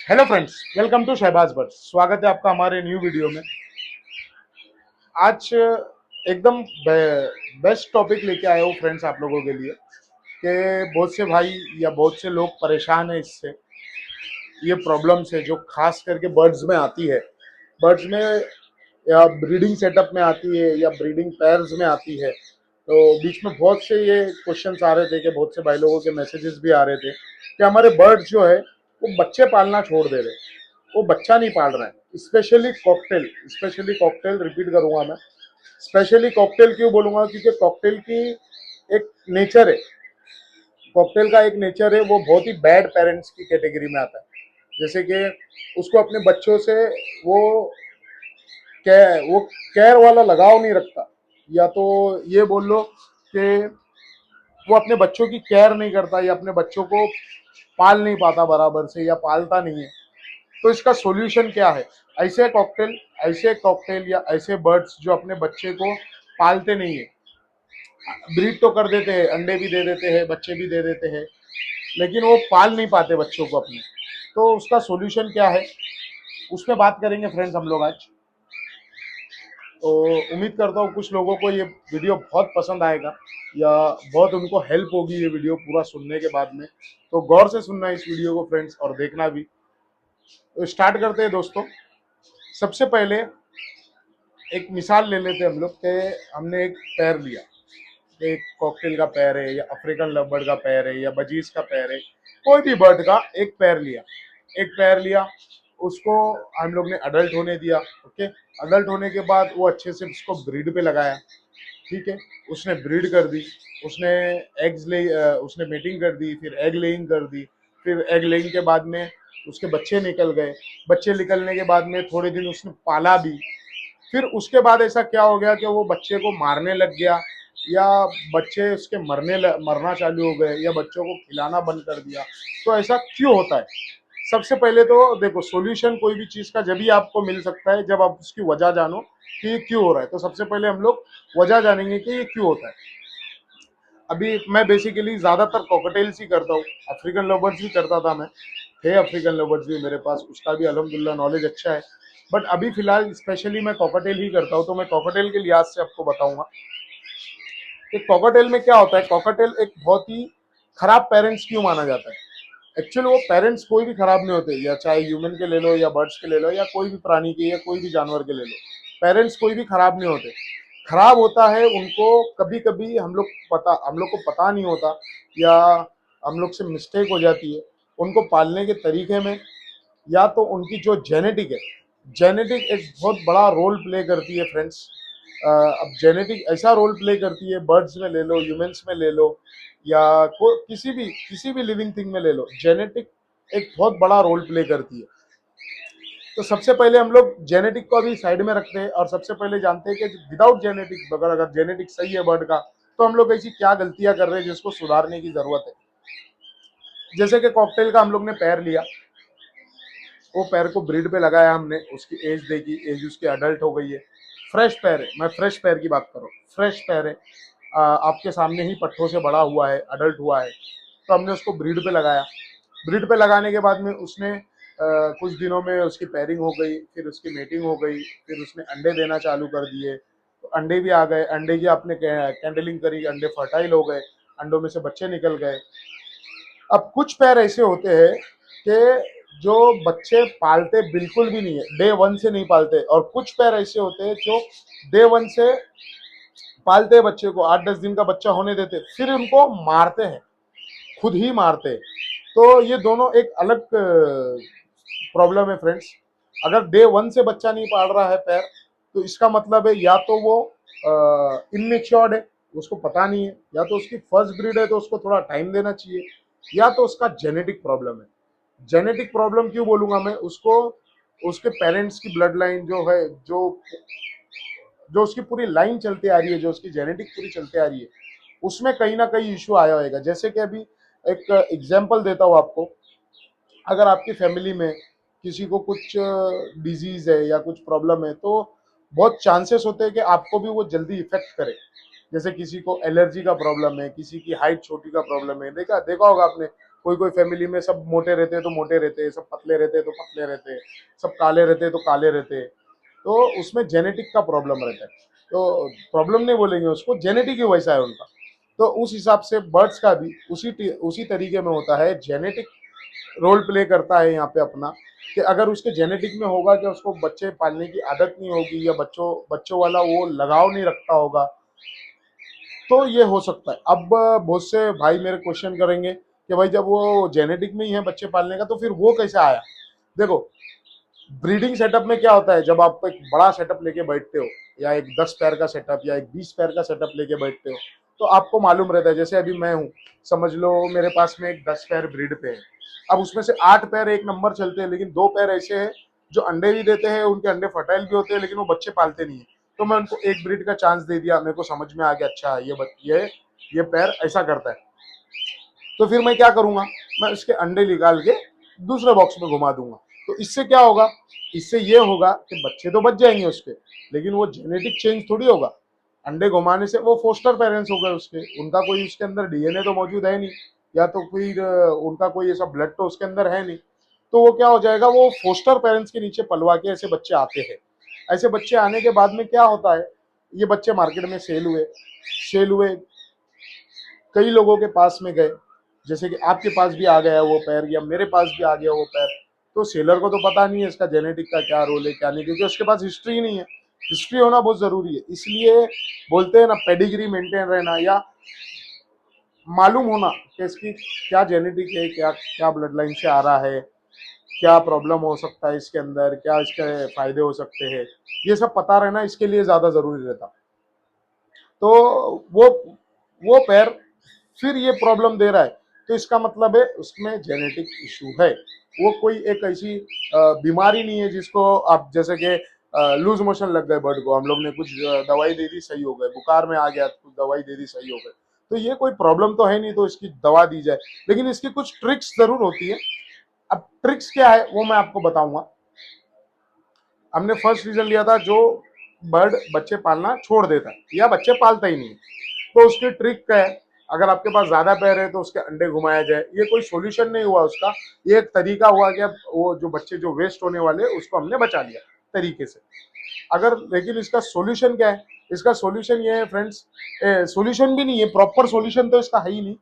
Hello friends, welcome to Shahbaz Butt. स्वागत है आपका हमारे न्यू वीडियो में। आज एकदम बेस्ट टॉपिक लेके आया हूँ फ्रेंड्स आप लोगों के लिए कि बहुत से भाई या बहुत से लोग परेशान हैं इससे, ये प्रॉब्लम से जो खास करके बर्ड्स में आती है। बर्ड्स में या ब्रीडिंग सेटअप में आती है या ब्रीडिंग पेयर्स में आती है। तो बीच में बहुत से ये क्वेश्चंस आ रहे थे कि बहुत से भाई लोगों के मैसेजेस भी आ रहे थे कि हमारे बर्ड्स जो है वो बच्चे पालना छोड़ दे रहे, वो बच्चा नहीं पाल रहा है। स्पेशली कॉकटेल रिपीट करूंगा मैं। स्पेशली कॉकटेल क्यों बोलूंगा, क्योंकि कॉकटेल की एक नेचर है, कॉकटेल का एक नेचर है, वो बहुत ही बैड पेरेंट्स की कैटेगरी में आता है। जैसे कि उसको अपने बच्चों से वो वो केयर वाला लगाव नहीं रखता, या तो ये बोल लो कि वो अपने बच्चों की केयर नहीं करता या अपने बच्चों को पाल नहीं पाता बराबर से या पालता नहीं है। तो इसका सॉल्यूशन क्या है? ऐसे कॉकटेल या ऐसे बर्ड्स जो अपने बच्चे को पालते नहीं है, ब्रीड तो कर देते हैं, अंडे भी दे देते हैं, बच्चे भी दे देते हैं, लेकिन वो पाल नहीं पाते बच्चों को अपने। तो उसका सॉल्यूशन क्या है, उस पर बात करेंगे फ्रेंड्स हम लोग आज। तो उम्मीद करता हूँ कुछ लोगों को ये वीडियो बहुत पसंद आएगा या बहुत उनको हेल्प होगी ये वीडियो पूरा सुनने के बाद में। तो गौर से सुनना इस वीडियो को फ्रेंड्स, और देखना भी। तो स्टार्ट करते हैं दोस्तों। सबसे पहले एक मिसाल ले लेते हैं हम लोग कि हमने एक पैर लिया, एक कॉकटेल का पैर है या अफ्रीकन लवबर्ड का पैर है या बजीज का पैर है, कोई भी बर्ड का एक पैर लिया। एक पैर लिया, उसको हम लोग ने अडल्ट होने दिया। ओके, अडल्ट होने के बाद वो अच्छे से उसको ब्रीड पे लगाया। ठीक है, उसने ब्रीड कर दी, उसने उसने मीटिंग कर दी, फिर एग लेइंग कर दी। फिर एग लेइंग के बाद में उसके बच्चे निकल गए। बच्चे निकलने के बाद में थोड़े दिन उसने पाला भी। फिर उसके बाद ऐसा क्या हो गया कि वो बच्चे को मारने लग गया, या बच्चे उसके मरना चालू हो गए, या बच्चों को खिलाना बंद कर दिया। तो ऐसा क्यों होता है? सबसे पहले तो देखो, सॉल्यूशन कोई भी चीज का जब भी आपको मिल सकता है जब आप उसकी वजह जानो कि ये क्यों हो रहा है। तो सबसे पहले हम लोग वजह जानेंगे कि ये क्यों होता है। अभी मैं बेसिकली ज्यादातर कॉकटेल्स ही करता हूँ, अफ्रीकन लवर्स भी करता था मैं, थे अफ्रीकन लवर्स भी मेरे पास, उसका भी अल्हम्दुलिल्लाह नॉलेज अच्छा है। बट अभी फिलहाल स्पेशली मैं कॉकटेल ही करता हूँ। तो मैं कॉकटेल के लिहाज से आपको बताऊंगा कि कॉकटेल में क्या होता है। कॉकटेल एक बहुत ही खराब पेरेंट्स क्यों माना जाता है। एक्चुअली वो पेरेंट्स कोई भी खराब नहीं होते, या चाहे ह्यूमन के ले लो या बर्ड्स के ले लो या कोई भी प्राणी के या कोई भी जानवर के ले लो, पेरेंट्स कोई भी खराब नहीं होते। खराब होता है उनको, कभी कभी हम लोग को पता नहीं होता, या हम लोग से मिस्टेक हो जाती है उनको पालने के तरीके में, या तो उनकी जो जेनेटिक है, जेनेटिक एक बहुत बड़ा रोल प्ले करती है फ्रेंड्स। अब जेनेटिक ऐसा रोल प्ले करती है, बर्ड्स में ले लो, ह्यूमंस में ले लो, या किसी भी लिविंग थिंग में ले लो, जेनेटिक एक बहुत बड़ा रोल प्ले करती है। तो सबसे पहले हम लोग जेनेटिक को अभी साइड में रखते हैं और सबसे पहले जानते हैं कि विदाउट जेनेटिक, अगर जेनेटिक सही है बर्ड का, तो हम लोग ऐसी क्या गलतियां कर रहे हैं जिसको सुधारने की जरूरत है। जैसे कि कॉकटेल का हम लोग ने पैर लिया, वो पैर को ब्रीड पे लगाया हमने, उसकी एज देखी, एज उसकी अडल्ट हो गई है, फ्रेश पैर है, मैं फ्रेश पैर की बात कर रहा हूँ, फ्रेश पैर है, आपके सामने ही पट्टों से बड़ा हुआ है, अडल्ट हुआ है। तो हमने उसको ब्रीड पे लगाया। ब्रीड पे लगाने के बाद में उसने कुछ दिनों में उसकी पेयरिंग हो गई, फिर उसकी मेटिंग हो गई, फिर उसने अंडे देना चालू कर दिए। तो अंडे भी आ गए, अंडे की आपने कैंडलिंग करी, अंडे फर्टाइल हो गए, अंडों में से बच्चे निकल गए। अब कुछ पैर ऐसे होते हैं कि जो बच्चे पालते बिल्कुल भी नहीं है, डे वन से नहीं पालते, और कुछ पैर ऐसे होते हैं जो डे वन से पालते हैं बच्चे को, 8-10 दिन का बच्चा होने देते, फिर उनको मारते हैं, खुद ही मारते हैं। तो ये दोनों एक अलग प्रॉब्लम है फ्रेंड्स। अगर डे वन से बच्चा नहीं पाल रहा है पैर, तो इसका मतलब है या तो वो इनमेच्योर्ड है, उसको पता नहीं है, या तो उसकी फर्स्ट ब्रीड है तो उसको थोड़ा टाइम देना चाहिए, या तो उसका जेनेटिक प्रॉब्लम है। जेनेटिक प्रॉब्लम क्यों बोलूंगा मैं उसको, उसके पेरेंट्स की ब्लड लाइन जो है, जो जो उसकी पूरी लाइन चलती आ रही है, जो उसकी जेनेटिक पूरी चलती आ रही है, उसमें कहीं ना कहीं इश्यू आया होगा। जैसे कि अभी एक एग्जांपल देता हूँ आपको। अगर आपकी फैमिली में किसी को कुछ डिजीज है या कुछ प्रॉब्लम है, तो बहुत चांसेस होते हैं कि आपको भी वो जल्दी इफेक्ट करे। जैसे किसी को एलर्जी का प्रॉब्लम है, किसी की हाइट छोटी का प्रॉब्लम है, देखा देखा होगा आपने, कोई कोई फैमिली में सब मोटे रहते हैं तो मोटे रहते हैं, सब पतले रहते हैं तो पतले रहते हैं, सब काले रहते हैं तो काले रहते हैं। तो उसमें जेनेटिक का प्रॉब्लम रहता है। तो प्रॉब्लम नहीं बोलेंगे उसको, जेनेटिक ही वैसा है उनका। तो उस हिसाब से बर्ड्स का भी उसी तरीके में होता है, जेनेटिक रोल प्ले करता है यहाँ पे अपना, कि अगर उसके जेनेटिक में होगा कि उसको बच्चे पालने की आदत नहीं होगी या बच्चों वाला वो लगाव नहीं रखता होगा, तो ये हो सकता है। अब बहुत से भाई मेरे क्वेश्चन करेंगे कि भाई जब वो जेनेटिक में ही है बच्चे पालने का तो फिर वो कैसे आया। देखो, ब्रीडिंग सेटअप में क्या होता है, जब आप एक बड़ा सेटअप लेके बैठते हो या एक 10 पैर का सेटअप या एक 20 पैर का सेटअप लेके बैठते हो, तो आपको मालूम रहता है। जैसे अभी मैं हूँ, समझ लो मेरे पास में एक 10 पैर ब्रीड पे है। अब उसमें से 8 पैर एक नंबर चलते हैं, लेकिन 2 पैर ऐसे हैं जो अंडे भी देते हैं, उनके अंडे फर्टाइल भी होते हैं, लेकिन वो बच्चे पालते नहीं है। तो मैं उनको एक ब्रीड का चांस दे दिया, मेरे को समझ में आ गया अच्छा ये पैर ऐसा करता है, तो फिर मैं क्या करूंगा, मैं उसके अंडे निकाल के दूसरे बॉक्स में घुमा दूंगा। तो इससे क्या होगा, इससे ये होगा कि बच्चे तो बच जाएंगे उसके, लेकिन वो जेनेटिक चेंज थोड़ी होगा। अंडे घुमाने से वो फोस्टर पेरेंट्स हो गए उसके, उनका कोई उसके अंदर डीएनए तो मौजूद है नहीं, या तो फिर उनका कोई ऐसा ब्लड तो उसके अंदर है नहीं। तो वो क्या हो जाएगा, वो फोस्टर पेरेंट्स के नीचे पलवा के ऐसे बच्चे आते हैं। ऐसे बच्चे आने के बाद में क्या होता है, ये बच्चे मार्केट में सेल हुए कई लोगों के पास में गए, जैसे कि आपके पास भी आ गया वो पैर या मेरे पास भी आ गया वो पैर। तो सेलर को तो पता नहीं है इसका जेनेटिक का क्या रोल है क्या नहीं, क्योंकि उसके पास हिस्ट्री नहीं है। हिस्ट्री होना बहुत जरूरी है, इसलिए बोलते हैं ना, पेडिग्री मेंटेन रहना या मालूम होना कि इसकी क्या जेनेटिक है, क्या क्या ब्लड लाइन से आ रहा है, क्या प्रॉब्लम हो सकता है इसके अंदर, क्या इसके फायदे हो सकते हैं, ये सब पता रहना इसके लिए ज्यादा जरूरी रहता। तो वो वो पैर फिर ये प्रॉब्लम दे रहा है, तो इसका मतलब है उसमें जेनेटिक इशू है। वो कोई एक ऐसी बीमारी नहीं है जिसको आप, जैसे कि लूज मोशन लग गए बर्ड को, हम लोग ने कुछ दवाई दे दी सही हो गए, बुखार में आ गया कुछ दवाई दे दी सही हो गए, तो ये कोई प्रॉब्लम तो है नहीं तो इसकी दवा दी जाए। लेकिन इसकी कुछ ट्रिक्स जरूर होती है। अब ट्रिक्स क्या है वो मैं आपको बताऊंगा। हमने फर्स्ट रीजन लिया था, जो बर्ड बच्चे पालना छोड़ देता है या बच्चे पालता ही नहीं, तो उसकी ट्रिक क्या है, अगर आपके पास ज्यादा पैर है तो उसके अंडे घुमाया जाए। ये कोई सॉल्यूशन नहीं हुआ उसका, ये एक तरीका हुआ कि अब वो जो बच्चे जो वेस्ट होने वाले उसको हमने बचा लिया तरीके से। अगर, लेकिन इसका सॉल्यूशन क्या है, इसका सॉल्यूशन ये है फ्रेंड्स, सॉल्यूशन भी नहीं है, प्रॉपर सॉल्यूशन तो इसका है ही नहीं।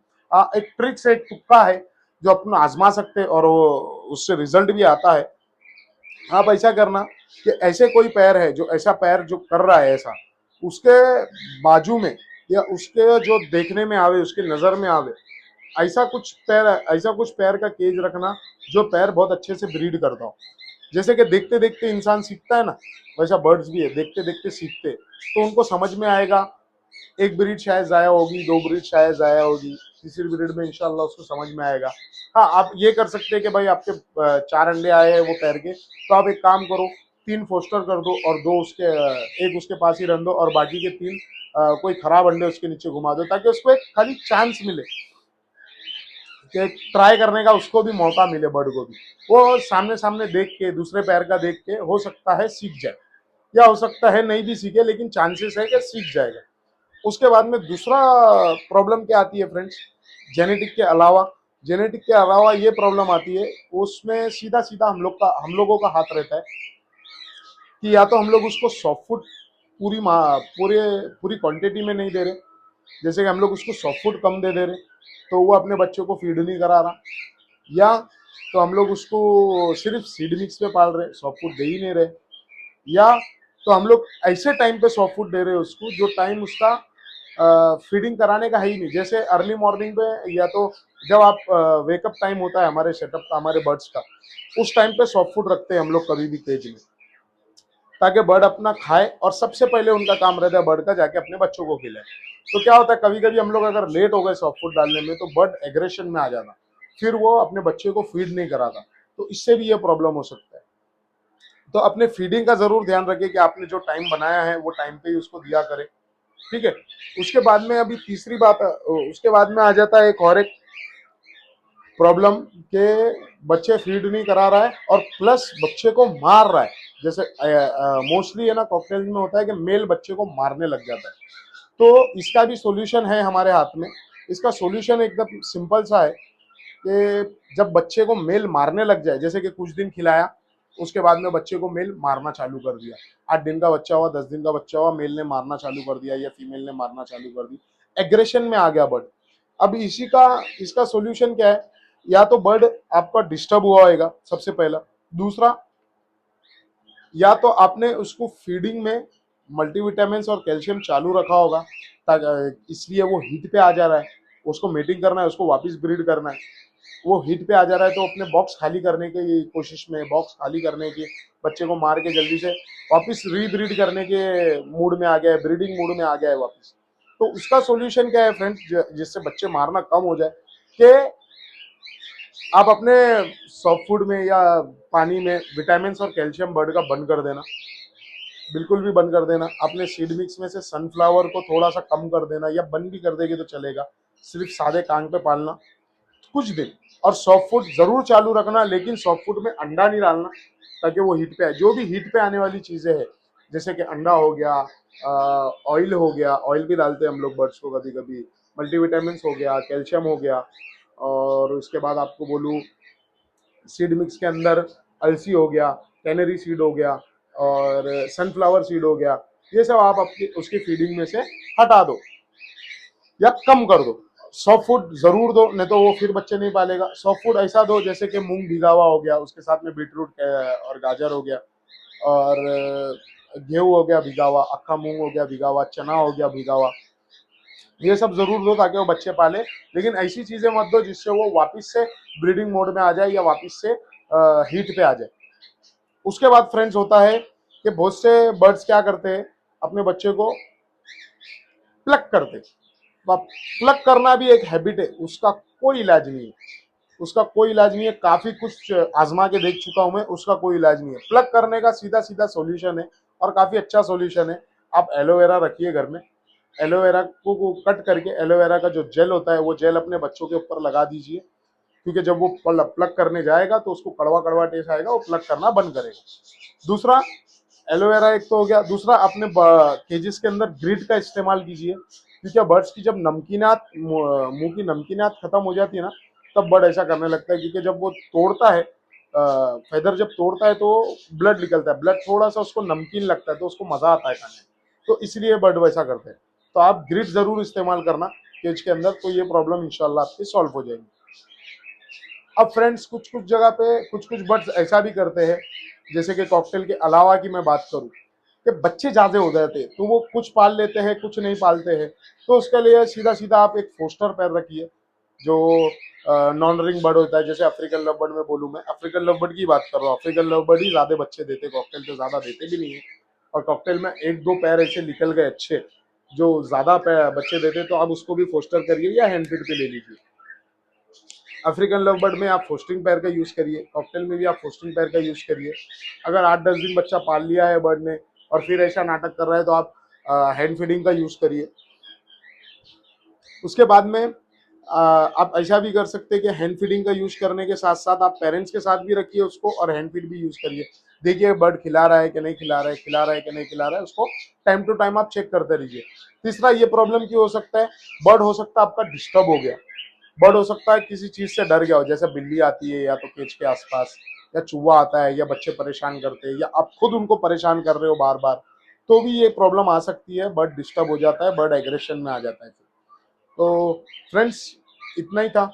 एक ट्रिक से, एक तुक्का है जो अपन आजमा सकते हैं और वो उससे रिजल्ट भी आता है। आप ऐसा करना कि ऐसे कोई पैर है जो ऐसा पैर जो कर रहा है ऐसा, उसके बाजू में या उसके जो देखने में आवे, उसके नजर में आवे, ऐसा कुछ पैर का केज रखना जो पैर बहुत अच्छे से ब्रीड करता हो। जैसे कि देखते देखते इंसान सीखता है ना, वैसा बर्ड्स भी है, देखते देखते सीखते, तो उनको समझ में आएगा। एक ब्रीड शायद जाया होगी, 2 ब्रीड शायद जाया होगी, तीसरी ब्रीड में इंशाल्लाह उसको समझ में आएगा। हाँ, आप ये कर सकते हैं कि भाई आपके 4 अंडे आए हैं वो पैर के, तो आप एक काम करो, 3 फोस्टर कर दो और 2 उसके, एक उसके पास ही रन दो और बाकी के 3 कोई खराब अंडे उसके नीचे घुमा दो, ताकि उसको एक खाली चांस मिले कि ट्राई करने का, उसको भी मौका मिले बर्ड को भी। वो सामने सामने देख के, दूसरे पैर का देख के हो सकता है सीख जाए, या हो सकता है नहीं भी सीखे, लेकिन चांसेस है कि सीख जाएगा। उसके बाद में दूसरा प्रॉब्लम क्या आती है फ्रेंड्स, जेनेटिक के अलावा ये प्रॉब्लम आती है, उसमें सीधा सीधा हम लोगों का हाथ रहता है कि या तो हम लोग उसको सॉफ्ट फूड पूरे पूरी क्वांटिटी में नहीं दे रहे, जैसे कि हम लोग उसको सॉफ्ट फूड कम दे रहे, तो वो अपने बच्चों को फीड नहीं करा रहा, या तो हम लोग उसको सिर्फ सीड मिक्स पे पाल रहे, सॉफ्ट फूड दे ही नहीं रहे, या तो हम लोग ऐसे टाइम पे सॉफ्ट फूड दे रहे हैं उसको जो टाइम उसका फीडिंग कराने का है ही नहीं। जैसे अर्ली मॉर्निंग पे, या तो जब आप वेकअप टाइम होता है हमारे सेटअप का, हमारे बर्ड्स का, उस टाइम पे सॉफ्ट फूड रखते हैं हम लोग कभी भी केज में, ताकि बर्ड अपना खाए और सबसे पहले उनका काम रहता है बर्ड का जाके अपने बच्चों को खिलाए। तो क्या होता है, कभी कभी हम लोग अगर लेट हो गए सॉफ्ट फूड डालने में तो बर्ड एग्रेशन में आ जाता, फिर वो अपने बच्चे को फीड नहीं कराता, तो इससे भी ये प्रॉब्लम हो सकता है। तो अपने फीडिंग का जरूर ध्यान रखें कि आपने जो टाइम बनाया है वो टाइम पे ही उसको दिया करें, ठीक है। उसके बाद में अभी तीसरी बात, उसके बाद में आ जाता है एक प्रॉब्लम के, बच्चे फीड नहीं करा रहा है और प्लस बच्चे को मार रहा है। जैसे मोस्टली है ना, कॉकटेल में होता है कि मेल बच्चे को मारने लग जाता है। तो इसका भी सॉल्यूशन है हमारे हाथ में। इसका सॉल्यूशन एकदम सिंपल सा है कि जब बच्चे को मेल मारने लग जाए, जैसे कि कुछ दिन खिलाया, उसके बाद में बच्चे को मेल मारना चालू कर दिया, 8 दिन का बच्चा हुआ, 10 दिन का बच्चा हुआ, मेल ने मारना चालू कर दिया या फीमेल ने मारना चालू कर दी, एग्रेशन में आ गया बर्ड। अब इसका सोल्यूशन क्या है? या तो बर्ड आपका डिस्टर्ब हुआ होगा सबसे पहला, दूसरा या तो आपने उसको फीडिंग में मल्टीविटामिन और कैल्शियम चालू रखा होगा, ताकि इसलिए वो हीट पे आ जा रहा है, उसको मेटिंग करना है, उसको वापस ब्रीड करना है, वो हीट पे आ जा रहा है, तो अपने बॉक्स खाली करने की कोशिश में, बॉक्स खाली करने की, बच्चे को मार के जल्दी से वापस रीब्रीड करने के मूड में आ गया है, ब्रीडिंग मूड में आ गया है वापस। तो उसका सोल्यूशन क्या है फ्रेंड्स, जिससे बच्चे मारना कम हो जाए, कि आप अपने सॉफ्ट फूड में या पानी में विटामिन और कैल्शियम बर्ड का बंद कर देना, बिल्कुल भी बंद कर देना। अपने सीड मिक्स में से सनफ्लावर को थोड़ा सा कम कर देना, या बंद भी कर देगी तो चलेगा, सिर्फ सादे कांग पे पालना कुछ दिन। और सॉफ्ट फूड जरूर चालू रखना, लेकिन सॉफ्ट फूड में अंडा नहीं डालना, ताकि वो हीट पे आए। जो भी हीट पे आने वाली चीजें हैं, जैसे कि अंडा हो गया, ऑयल हो गया, ऑयल भी डालते हैं हम लोग बर्ड्स को कभी कभी, मल्टीविटामिन हो गया, कैल्शियम हो गया, और उसके बाद आपको बोलूँ सीड मिक्स के अंदर अलसी हो गया, कैनरी सीड हो गया, और सनफ्लावर सीड हो गया, ये सब आप अपनी उसकी फीडिंग में से हटा दो या कम कर दो। सॉफ्ट फूड जरूर दो, नहीं तो वो फिर बच्चे नहीं पालेगा। सॉफ्ट फूड ऐसा दो जैसे कि मूंग भिगा हुआ हो गया, उसके साथ में बीटरूट और गाजर हो गया, और गेहूं हो गया भिगा हुआ, अक्खा मूंग हो गया भिगा हुआ, चना हो गया भिगा हुआ, ये सब जरूर दो ताकि वो बच्चे पाले। लेकिन ऐसी चीजें मत दो जिससे वो वापस से ब्रीडिंग मोड में आ जाए या वापस से हीट पे आ जाए। उसके बाद फ्रेंड्स होता है कि बहुत से बर्ड्स क्या करते हैं, अपने बच्चे को प्लग करते। तो प्लग करना भी एक हैबिट है, उसका कोई इलाज नहीं है, उसका कोई इलाज नहीं है। काफी कुछ आजमा के देख चुका हूं मैं, उसका कोई इलाज नहीं है। प्लग करने का सीधा सीधा सॉल्यूशन है, और काफी अच्छा सॉल्यूशन है। आप एलोवेरा रखिए घर में, एलोवेरा को कट करके एलोवेरा का जो जेल होता है वो जेल अपने बच्चों के ऊपर लगा दीजिए, क्योंकि जब वो प्लग करने जाएगा तो उसको कड़वा कड़वा टेस्ट आएगा, वो प्लग करना बंद करेगा। दूसरा एलोवेरा एक तो हो गया, दूसरा अपने केजेस के अंदर ग्रिड का इस्तेमाल कीजिए, क्योंकि बर्ड्स की जब नमकीनात मुंह की नमकीनात खत्म हो जाती है ना, तब बर्ड ऐसा करने लगता है, क्योंकि जब वो तोड़ता है फेदर, जब तोड़ता है तो ब्लड निकलता है, ब्लड थोड़ा सा उसको नमकीन लगता है, तो उसको मजा आता है खाने में, तो इसलिए बर्ड वैसा करते हैं। तो आप ग्रिड जरूर इस्तेमाल करना केज के अंदर, तो ये प्रॉब्लम इंशाल्लाह आपकी सॉल्व हो जाएगी। अब फ्रेंड्स कुछ कुछ जगह पे कुछ कुछ बर्ड्स ऐसा भी करते हैं, जैसे कि कॉकटेल के अलावा की मैं बात करूं, कि बच्चे ज्यादा हो जाते हैं तो वो कुछ पाल लेते हैं, कुछ नहीं पालते हैं। तो उसके लिए सीधा सीधा आप एक फोस्टर पैर रखिए, जो नॉन रिंग बर्ड होता है। जैसे अफ्रीकन लव बर्ड में बोलूँ, मैं अफ्रीकन लव बर्ड की बात कर रहा हूँ, अफ्रीकन लव बर्ड ही ज्यादा बच्चे देते, कॉकटेल तो ज्यादा देते भी नहीं है। और कॉकटेल में एक दो पैर ऐसे निकल गए अच्छे, जो ज्यादा बच्चे देते, तो आप उसको भी फोस्टर करिए या हैंड फीड पे ले लीजिए। अफ्रीकन लव बर्ड में आप फोस्टिंग पैर का यूज करिए, कॉकटेल में भी आप फोस्टिंग पैर का यूज करिए। अगर 8-10 दिन बच्चा पाल लिया है बर्ड ने और फिर ऐसा नाटक कर रहा है, तो आप हैंड फीडिंग का यूज करिए। उसके बाद में आप ऐसा भी कर सकते हैं कि हैंड फीडिंग का यूज करने के साथ साथ आप पेरेंट्स के साथ भी रखिए उसको, और हैंड फीड भी यूज करिए। देखिए बर्ड खिला रहा है कि नहीं खिला रहा है, खिला रहा है कि नहीं खिला रहा है, उसको टाइम टू टाइम आप चेक करते रहिए। तीसरा ये प्रॉब्लम क्यों हो सकता है, बर्ड हो सकता है आपका डिस्टर्ब हो गया, बर्ड हो सकता है किसी चीज से डर गया हो, जैसे बिल्ली आती है या तो केज के आसपास, या चूहा आता है, या बच्चे परेशान करते हैं, या आप खुद उनको परेशान कर रहे हो बार बार, तो भी ये प्रॉब्लम आ सकती है, बर्ड डिस्टर्ब हो जाता है, बर्ड एग्रेशन में आ जाता है। तो फ्रेंड्स इतना ही था।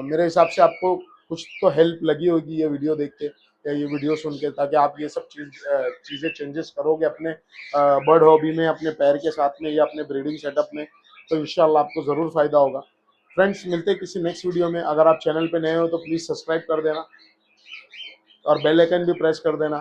मेरे हिसाब से आपको कुछ तो हेल्प लगी होगी ये वीडियो देख के या ये वीडियो सुन के, ताकि आप ये सब चीज़ें चेंजेस करोगे अपने बर्ड हॉबी में, अपने पैर के साथ में या अपने ब्रीडिंग सेटअप में, तो इंशाल्लाह आपको ज़रूर फ़ायदा होगा। फ्रेंड्स मिलते हैं किसी नेक्स्ट वीडियो में। अगर आप चैनल पे नए हो तो प्लीज़ सब्सक्राइब कर देना और बेल आइकन भी प्रेस कर देना,